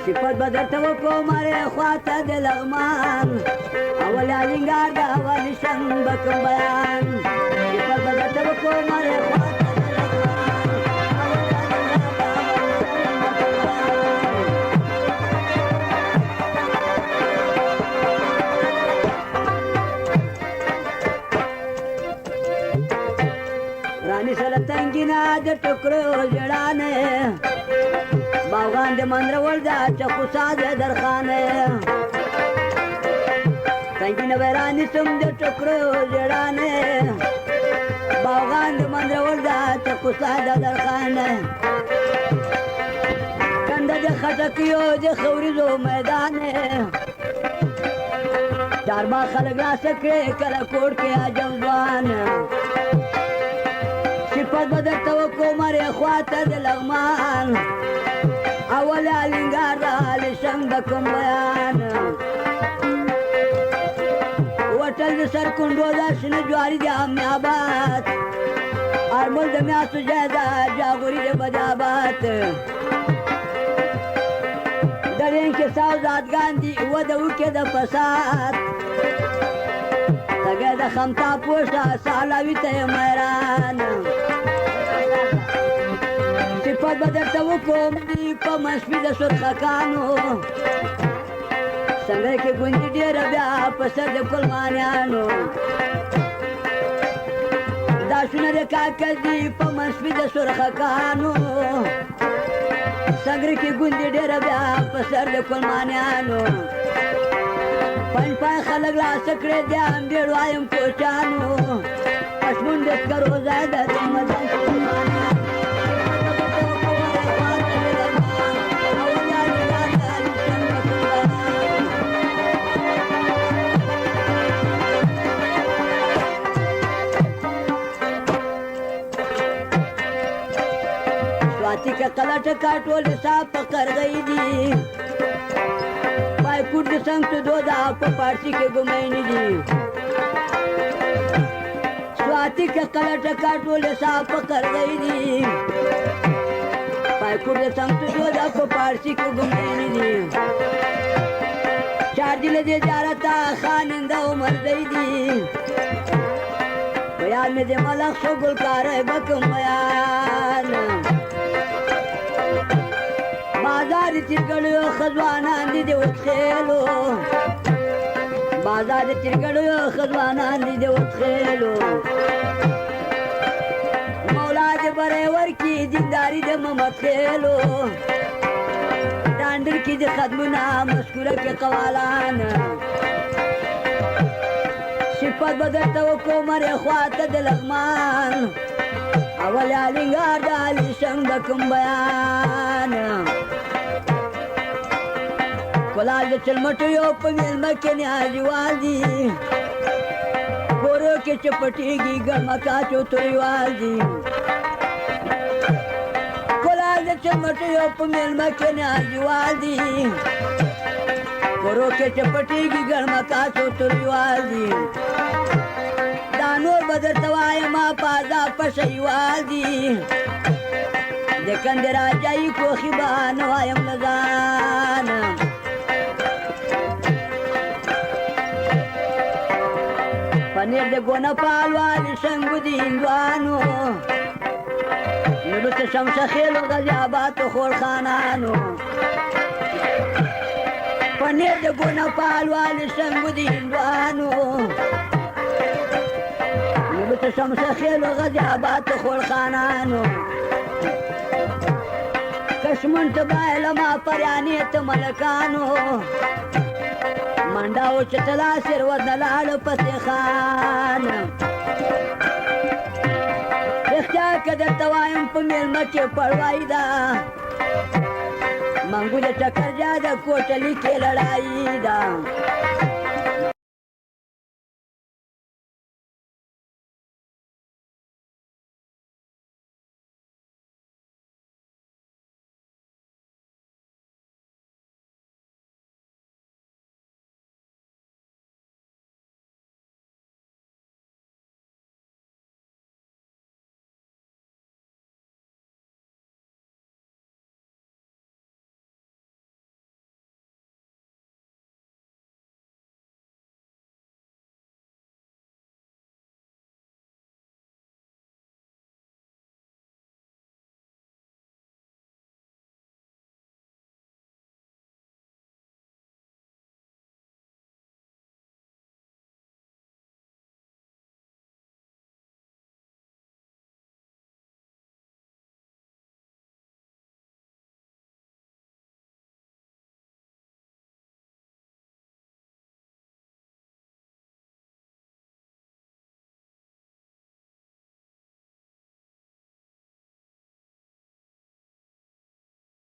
صفت بدرته وکړو مارې خواته د لغمان اول الینګار د اول شنګ به کوم بیان صفت بدرته وکړو مارې خواته رانی سره تنګینا د ټکرو جړانه باغان د مندرول دا چکو ساده درخانه تنګینا ورانی سم د ټکرو جړانه باغان د مندرول دا چکو ساده درخانه کنده د خټکیو د خوریزو میدان چارما خلک راسکړي کله کوټ کې عجب ځوان صفت بدرته وکړو مارې خواته د لغمان اول الینګار د شنګ د کوم بیان وټل د سرکونډو د شنه جواري د امیاباد ارمل د میاسو جاده جاغوري د بدابات درین کې سوزادګان دي و د وکې د فساد تګه د خمتا پوشا سالاوي ته میران صفت بدرته وکړو په مشفي د سرخکانو څنګه کې ګونجي ډېره بیا په سر د کلمانیانو دا شونه د کاکل دي په مشفي د سرخکانو څنګه کې ګونجي ډېره بیا په سر د کلمانیانو پن پن خلق لا سکړې دي امبېړ وایم کوچانو اشمون د سکرو زاده د مدن سواتی که قلټ کاټول صاحب پکړ گئی دي پای کوټ څنګ ته دودا په پارسی کې ګمېنې دي سواتی که قلټ کاټول صاحب پکړ گئی دي پای کوټ څنګ ته دودا په پارسی کې ګمېنې دي چار دل دې زیارتا خاننده عمر دی دي بیان مې دې ملک شو ګلکار بکم بیان بازار چرګړو خزوانان دي وڅېلو بازار چرګړو خزوانان دي وڅېلو مولا دې بره ورکی دینداری دې ممثلو ډانډر کې دې خدمونه مشکوره کې قوالان صفت بدرته وکړو مارې خواته د لغمان اول الینګار د شنګ د کوم بیان کلال د چلمټو یو په میلمه کې نیاجوال دي کورو کې چپټېږي ګرمکا چوتریوال دي کلال د چلمټو یو په میلمه کې نیاجوال دي کورو کې چپټېږي ګرمکا چوتریوال دي دانور بدرته وایم پازا پشیوال دي د کندې راجایي کوخي بان وایم نزان پنیر د ګونه پالوالي شنګو دي هندوانو نورو ته شمشه خیلو غازي آباد خور خانانو پنیر د ګونه پالوالي شنګو دي هندوانو نورو ته شمشه خیلو غازي آباد خور خانانو کشمن ته بایلما پریانې ته ملکانو منډاو چې تلا سر ودلاړ پسې خان رښتیا که درته وایم په میلمه کې پړوایي ده منګو د ټکر جا د کوټلي کې لړایي ده